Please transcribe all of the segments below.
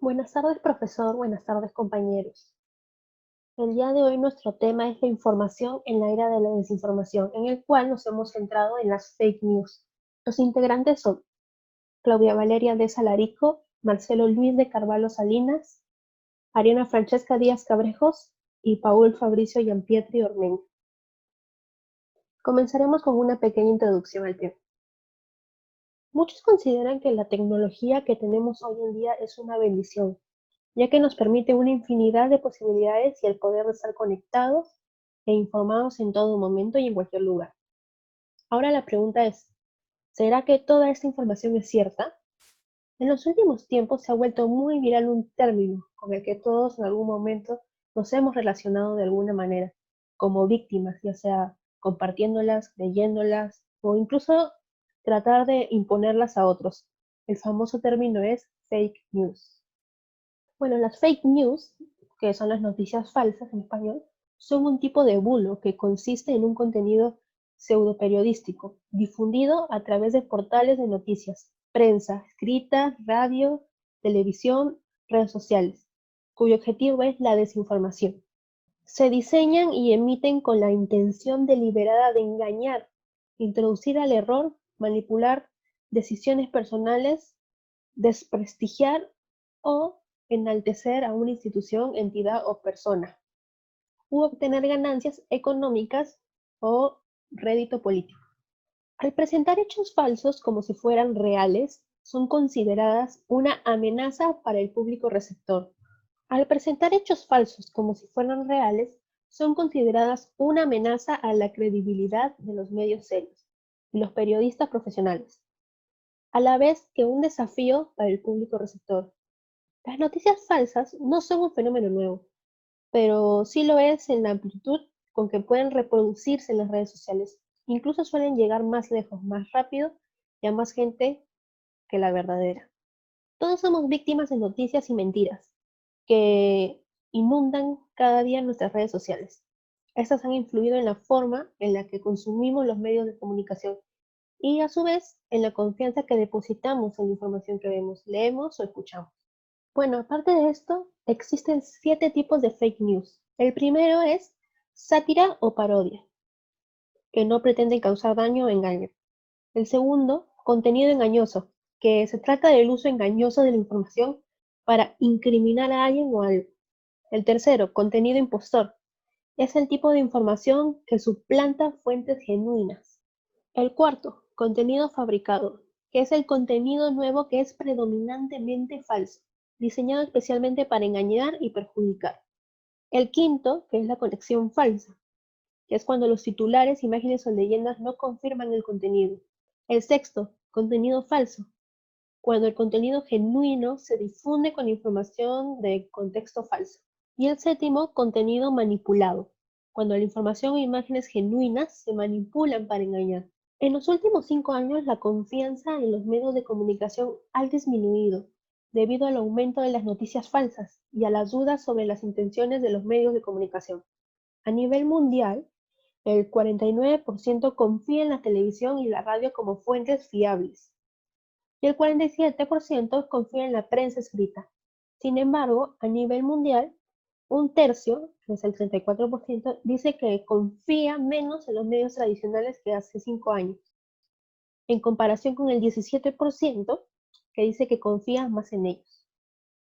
Buenas tardes, profesor. Buenas tardes, compañeros. El día de hoy nuestro tema es la información en la era de la desinformación, en el cual nos hemos centrado en las fake news. Los integrantes son Claudia Valeria de Salarico, Marcelo Luis de Carvalho Salinas, Ariana Francesca Díaz Cabrejos y Paul Fabricio Giampietri Ormeño. Comenzaremos con una pequeña introducción al tema. Muchos consideran que la tecnología que tenemos hoy en día es una bendición, ya que nos permite una infinidad de posibilidades y el poder de estar conectados e informados en todo momento y en cualquier lugar. Ahora la pregunta es, ¿será que toda esta información es cierta? En los últimos tiempos se ha vuelto muy viral un término con el que todos en algún momento nos hemos relacionado de alguna manera, como víctimas, ya sea compartiéndolas, leyéndolas o incluso tratar de imponerlas a otros. El famoso término es fake news. Bueno, las fake news, que son las noticias falsas en español, son un tipo de bulo que consiste en un contenido pseudoperiodístico difundido a través de portales de noticias, prensa, escrita, radio, televisión, redes sociales, cuyo objetivo es la desinformación. Se diseñan y emiten con la intención deliberada de engañar, introducir al error, manipular decisiones personales, desprestigiar o enaltecer a una institución, entidad o persona, u obtener ganancias económicas o rédito político. Al presentar hechos falsos como si fueran reales, son consideradas una amenaza para el público receptor. Al presentar hechos falsos como si fueran reales, son consideradas una amenaza a la credibilidad de los medios serios y los periodistas profesionales, a la vez que un desafío para el público receptor. Las noticias falsas no son un fenómeno nuevo, pero sí lo es en la amplitud con que pueden reproducirse en las redes sociales. Incluso suelen llegar más lejos, más rápido y a más gente que la verdadera. Todos somos víctimas de noticias y mentiras que inundan cada día nuestras redes sociales. Estas han influido en la forma en la que consumimos los medios de comunicación y a su vez en la confianza que depositamos en la información que vemos, leemos o escuchamos. Bueno, aparte de esto, existen 7 tipos de fake news. El primero es sátira o parodia, que no pretenden causar daño o engaño. El segundo, contenido engañoso, que se trata del uso engañoso de la información para incriminar a alguien o algo. El tercero, contenido impostor, es el tipo de información que suplanta fuentes genuinas. El cuarto, contenido fabricado, que es el contenido nuevo que es predominantemente falso, diseñado especialmente para engañar y perjudicar. El quinto, que es la conexión falsa, que es cuando los titulares, imágenes o leyendas no confirman el contenido. El sexto, contenido falso, cuando el contenido genuino se difunde con información de contexto falso. Y el séptimo, contenido manipulado, cuando la información o imágenes genuinas se manipulan para engañar. En los últimos 5 años, la confianza en los medios de comunicación ha disminuido debido al aumento de las noticias falsas y a las dudas sobre las intenciones de los medios de comunicación. A nivel mundial, el 49% confía en la televisión y la radio como fuentes fiables y el 47% confía en la prensa escrita. Sin embargo, a nivel mundial, un tercio, que es el 34%, dice que confía menos en los medios tradicionales que hace 5 años, en comparación con el 17% que dice que confía más en ellos.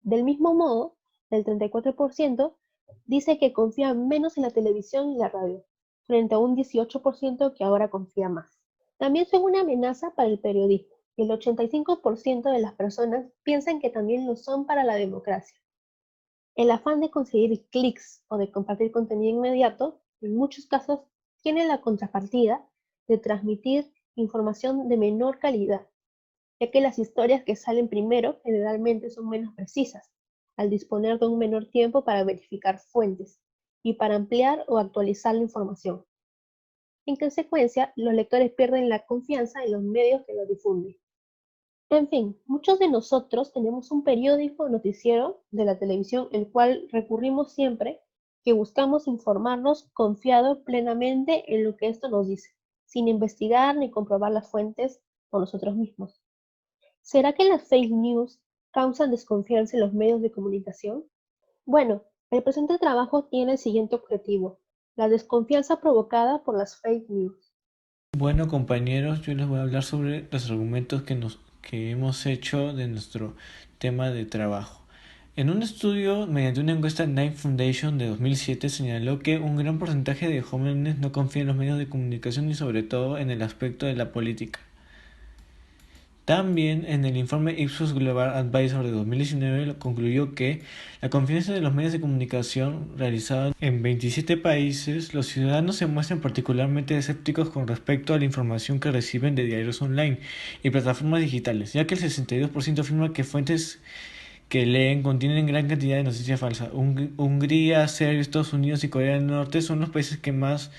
Del mismo modo, el 34% dice que confía menos en la televisión y la radio, frente a un 18% que ahora confía más. También son una amenaza para el periodismo, y el 85% de las personas piensan que también lo son para la democracia. El afán de conseguir clics o de compartir contenido inmediato, en muchos casos, tiene la contrapartida de transmitir información de menor calidad, ya que las historias que salen primero generalmente son menos precisas, al disponer de un menor tiempo para verificar fuentes y para ampliar o actualizar la información. En consecuencia, los lectores pierden la confianza en los medios que lo difunden. En fin, muchos de nosotros tenemos un periódico o noticiero de la televisión el cual recurrimos siempre que buscamos informarnos confiado plenamente en lo que esto nos dice, sin investigar ni comprobar las fuentes por nosotros mismos. ¿Será que las fake news causan desconfianza en los medios de comunicación? Bueno, el presente trabajo tiene el siguiente objetivo: la desconfianza provocada por las fake news. Bueno, compañeros, yo les voy a hablar sobre los argumentos que hemos hecho de nuestro tema de trabajo. En un estudio mediante una encuesta Knight Foundation de 2007 señaló que un gran porcentaje de jóvenes no confía en los medios de comunicación y sobre todo en el aspecto de la política. También en el informe Ipsos Global Advisor de 2019 concluyó que la confianza de los medios de comunicación realizado en 27 países, los ciudadanos se muestran particularmente escépticos con respecto a la información que reciben de diarios online y plataformas digitales, ya que el 62% afirma que fuentes que leen contienen gran cantidad de noticias falsas. Hungría, Serbia, Estados Unidos y Corea del Norte son los países que más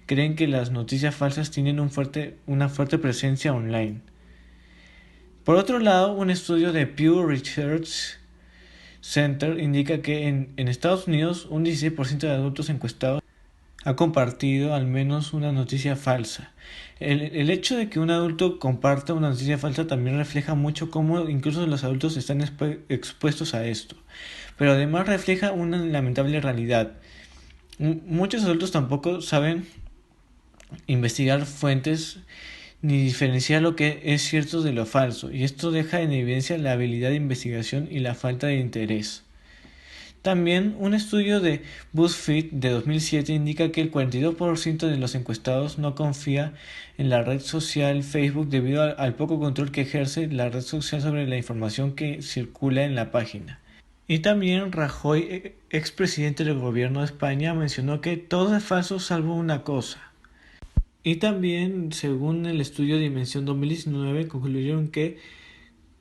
creen que las noticias falsas tienen una fuerte presencia online. Por otro lado, un estudio de Pew Research Center indica que en Estados Unidos un 16% de adultos encuestados ha compartido al menos una noticia falsa. El hecho de que un adulto comparta una noticia falsa también refleja mucho cómo incluso los adultos están expuestos a esto. Pero además refleja una lamentable realidad. Muchos adultos tampoco saben investigar fuentes ni diferenciar lo que es cierto de lo falso, y esto deja en evidencia la habilidad de investigación y la falta de interés. También un estudio de BuzzFeed de 2007 indica que el 42% de los encuestados no confía en la red social Facebook debido al poco control que ejerce la red social sobre la información que circula en la página. Y también Rajoy, expresidente del gobierno de España, mencionó que todo es falso salvo una cosa. Y también, según el estudio Dimensión 2019, concluyeron que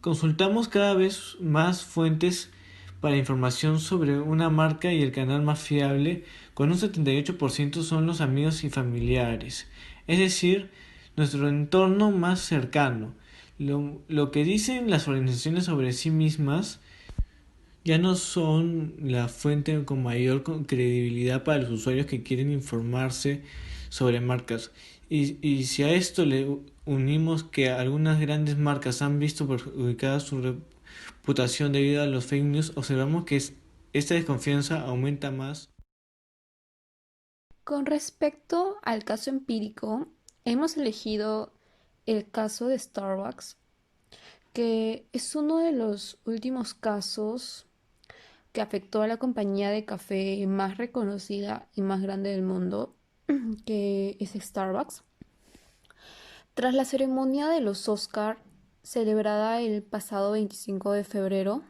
consultamos cada vez más fuentes para información sobre una marca y el canal más fiable, con un 78% son los amigos y familiares, es decir, nuestro entorno más cercano. Lo que dicen las organizaciones sobre sí mismas ya no son la fuente con mayor credibilidad para los usuarios que quieren informarse sobre marcas. Y si a esto le unimos que algunas grandes marcas han visto perjudicada su reputación debido a los fake news, observamos que esta desconfianza aumenta más. Con respecto al caso empírico, hemos elegido el caso de Starbucks, que es uno de los últimos casos que afectó a la compañía de café más reconocida y más grande del mundo, que es Starbucks. Tras la ceremonia de los Oscar, celebrada el pasado 25 de febrero,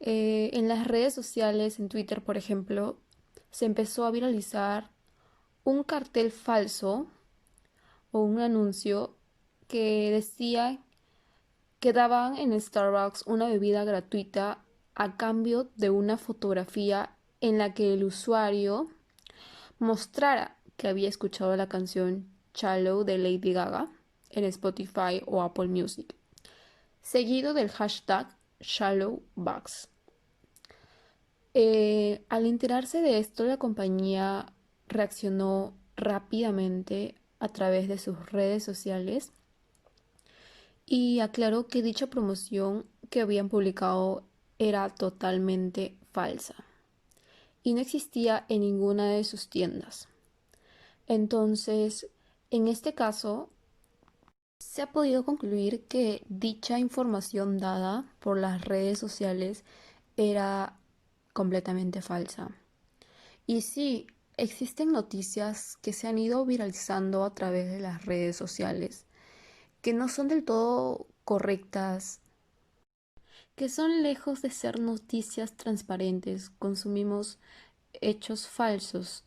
en las redes sociales, en Twitter, por ejemplo, se empezó a viralizar un cartel falso o un anuncio que decía que daban en Starbucks una bebida gratuita a cambio de una fotografía en la que el usuario mostrara que había escuchado la canción Shallow de Lady Gaga en Spotify o Apple Music, seguido del hashtag ShallowBucks. Al enterarse de esto, la compañía reaccionó rápidamente a través de sus redes sociales y aclaró que dicha promoción que habían publicado era totalmente falsa y no existía en ninguna de sus tiendas. Entonces, en este caso, se ha podido concluir que dicha información dada por las redes sociales era completamente falsa. Y sí, existen noticias que se han ido viralizando a través de las redes sociales, que no son del todo correctas, que son lejos de ser noticias transparentes, consumimos hechos falsos.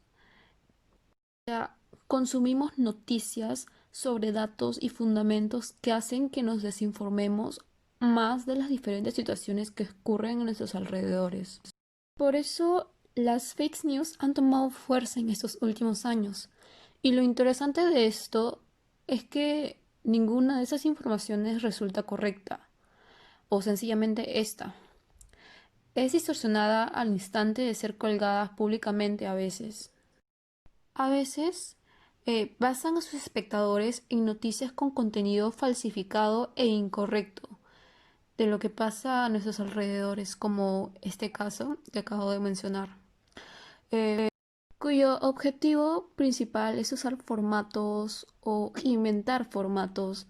O sea, consumimos noticias sobre datos y fundamentos que hacen que nos desinformemos más de las diferentes situaciones que ocurren en nuestros alrededores. Por eso, las fake news han tomado fuerza en estos últimos años. Y lo interesante de esto es que ninguna de esas informaciones resulta correcta, o sencillamente esta. Es distorsionada al instante de ser colgada públicamente a veces. A veces basan a sus espectadores en noticias con contenido falsificado e incorrecto. de lo que pasa a nuestros alrededores, como este caso que acabo de mencionar, cuyo objetivo principal es usar formatos o inventar formatos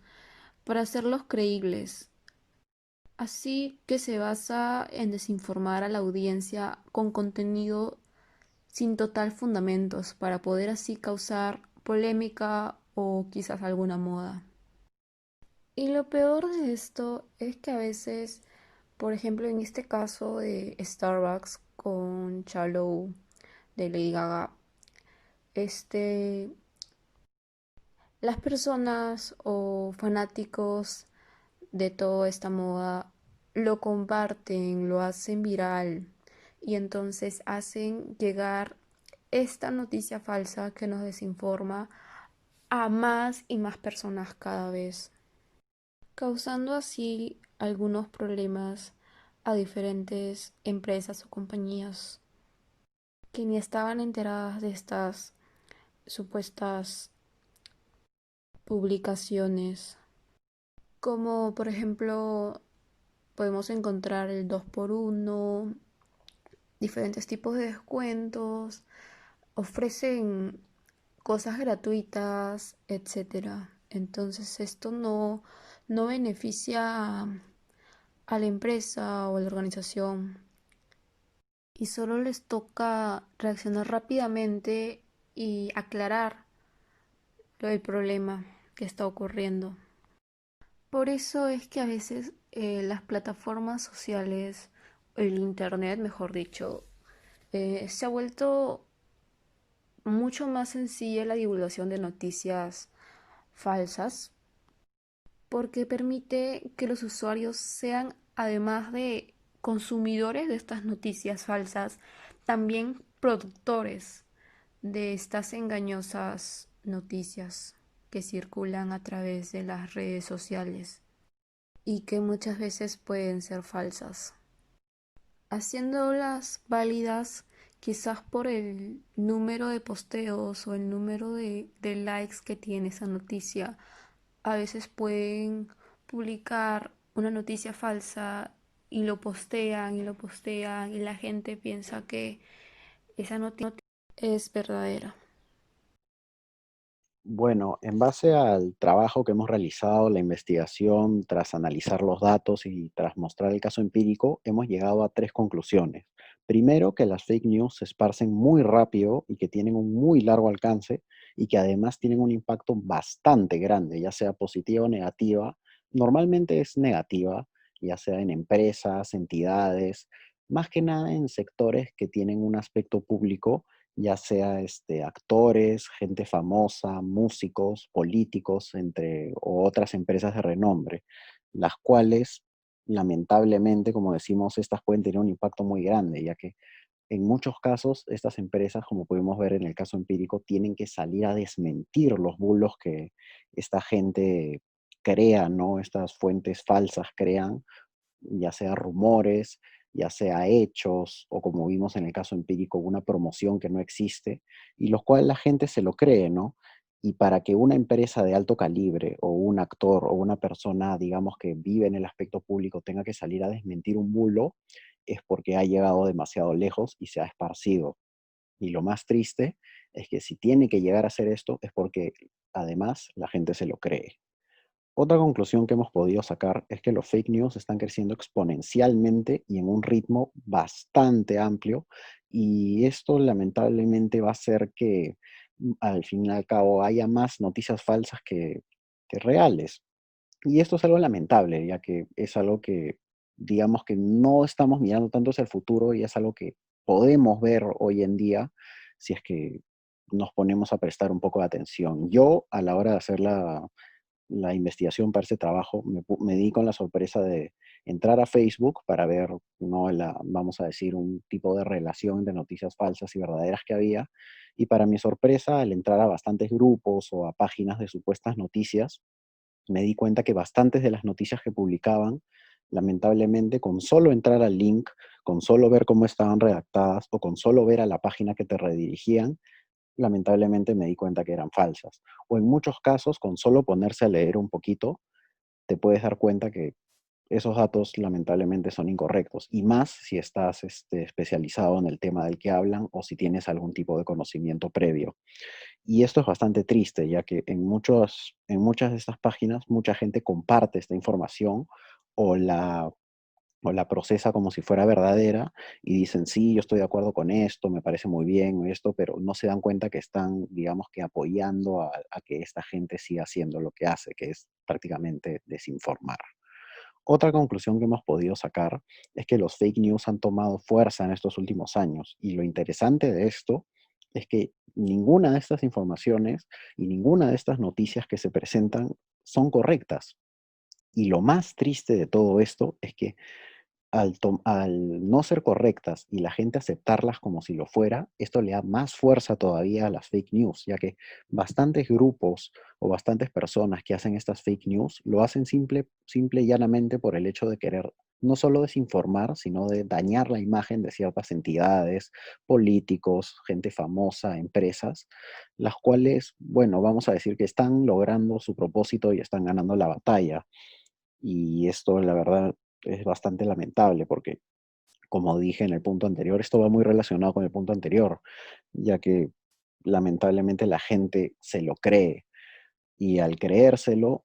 para hacerlos creíbles. Así que se basa en desinformar a la audiencia con contenido sin total fundamentos para poder así causar polémica o quizás alguna moda. Y lo peor de esto es que a veces, por ejemplo, en este caso de Starbucks con Shallow de Lady Gaga, este, las personas o fanáticos de toda esta moda lo comparten, lo hacen viral y entonces hacen llegar esta noticia falsa que nos desinforma a más y más personas cada vez, causando así algunos problemas a diferentes empresas o compañías que ni estaban enteradas de estas supuestas publicaciones, como por ejemplo podemos encontrar el 2x1, diferentes tipos de descuentos, ofrecen cosas gratuitas, etcétera. Entonces esto no beneficia a la empresa o a la organización y solo les toca reaccionar rápidamente y aclarar el problema que está ocurriendo. Por eso es que a veces las plataformas sociales, el internet, mejor dicho, se ha vuelto mucho más sencilla la divulgación de noticias falsas porque permite que los usuarios sean, además de consumidores de estas noticias falsas, también productores de estas engañosas noticias que circulan a través de las redes sociales y que muchas veces pueden ser falsas, haciéndolas válidas quizás por el número de posteos o el número de likes que tiene esa noticia. A veces pueden publicar una noticia falsa y lo postean y lo postean y la gente piensa que esa noticia es verdadera. Bueno, en base al trabajo que hemos realizado, la investigación, tras analizar los datos y tras mostrar el caso empírico, hemos llegado a tres conclusiones. Primero, que las fake news se esparcen muy rápido y que tienen un muy largo alcance y que además tienen un impacto bastante grande, ya sea positiva o negativa. Normalmente es negativa, ya sea en empresas, entidades, más que nada en sectores que tienen un aspecto público, ya sea actores, gente famosa, músicos, políticos, o otras empresas de renombre, las cuales, lamentablemente, como decimos, estas pueden tener un impacto muy grande, ya que en muchos casos estas empresas, como pudimos ver en el caso empírico, tienen que salir a desmentir los bulos que esta gente crea, ¿no? Estas fuentes falsas crean, ya sea rumores, ya sea hechos, o como vimos en el caso empírico, una promoción que no existe, y los cuales la gente se lo cree, ¿no? Y para que una empresa de alto calibre, o un actor, o una persona, digamos, que vive en el aspecto público, tenga que salir a desmentir un bulo, es porque ha llegado demasiado lejos y se ha esparcido. Y lo más triste es que si tiene que llegar a hacer esto, es porque además la gente se lo cree. Otra conclusión que hemos podido sacar es que los fake news están creciendo exponencialmente y en un ritmo bastante amplio, y esto lamentablemente va a hacer que al fin y al cabo haya más noticias falsas que reales. Y esto es algo lamentable, ya que es algo que, digamos, que no estamos mirando tanto hacia el futuro, y es algo que podemos ver hoy en día si es que nos ponemos a prestar un poco de atención. Yo, a la hora de hacer la investigación para ese trabajo, me di con la sorpresa de entrar a Facebook para ver, ¿no? Vamos a decir, un tipo de relación de noticias falsas y verdaderas que había. Y para mi sorpresa, al entrar a bastantes grupos o a páginas de supuestas noticias, me di cuenta que bastantes de las noticias que publicaban, lamentablemente, con solo entrar al link, con solo ver cómo estaban redactadas o con solo ver a la página que te redirigían, lamentablemente me di cuenta que eran falsas. O en muchos casos, con solo ponerse a leer un poquito, te puedes dar cuenta que esos datos lamentablemente son incorrectos, y más si estás especializado en el tema del que hablan o si tienes algún tipo de conocimiento previo. Y esto es bastante triste, ya que en muchas de estas páginas mucha gente comparte esta información o la procesa como si fuera verdadera y dicen, sí, yo estoy de acuerdo con esto, me parece muy bien esto, pero no se dan cuenta que están, digamos que apoyando a que esta gente siga haciendo lo que hace, que es prácticamente desinformar. Otra conclusión que hemos podido sacar es que los fake news han tomado fuerza en estos últimos años, y lo interesante de esto es que ninguna de estas informaciones y ninguna de estas noticias que se presentan son correctas. Y lo más triste de todo esto es que al no ser correctas y la gente aceptarlas como si lo fuera, esto le da más fuerza todavía a las fake news, ya que bastantes grupos o bastantes personas que hacen estas fake news lo hacen simple y llanamente por el hecho de querer no solo desinformar, sino de dañar la imagen de ciertas entidades, políticos, gente famosa, empresas, las cuales, bueno, vamos a decir que están logrando su propósito y están ganando la batalla. Y esto, la verdad, es bastante lamentable porque, como dije en el punto anterior, esto va muy relacionado con el punto anterior, ya que lamentablemente la gente se lo cree, y al creérselo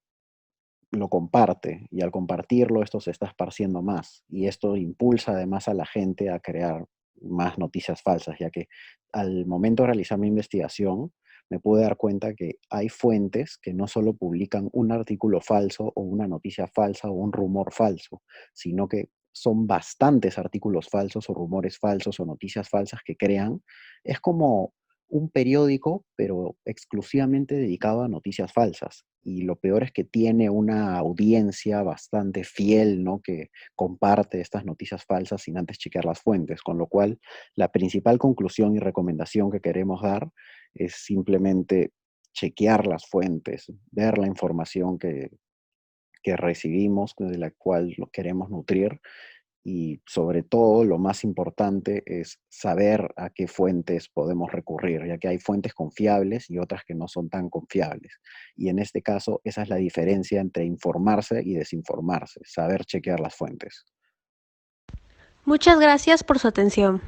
lo comparte, y al compartirlo esto se está esparciendo más, y esto impulsa además a la gente a crear más noticias falsas, ya que al momento de realizar mi investigación me pude dar cuenta que hay fuentes que no solo publican un artículo falso o una noticia falsa o un rumor falso, sino que son bastantes artículos falsos o rumores falsos o noticias falsas que crean. Es como un periódico, pero exclusivamente dedicado a noticias falsas. Y lo peor es que tiene una audiencia bastante fiel, ¿no? Que comparte estas noticias falsas sin antes chequear las fuentes, con lo cual la principal conclusión y recomendación que queremos dar es simplemente chequear las fuentes, ver la información que recibimos, de la cual lo queremos nutrir, y sobre todo lo más importante es saber a qué fuentes podemos recurrir, ya que hay fuentes confiables y otras que no son tan confiables. Y en este caso, esa es la diferencia entre informarse y desinformarse, saber chequear las fuentes. Muchas gracias por su atención.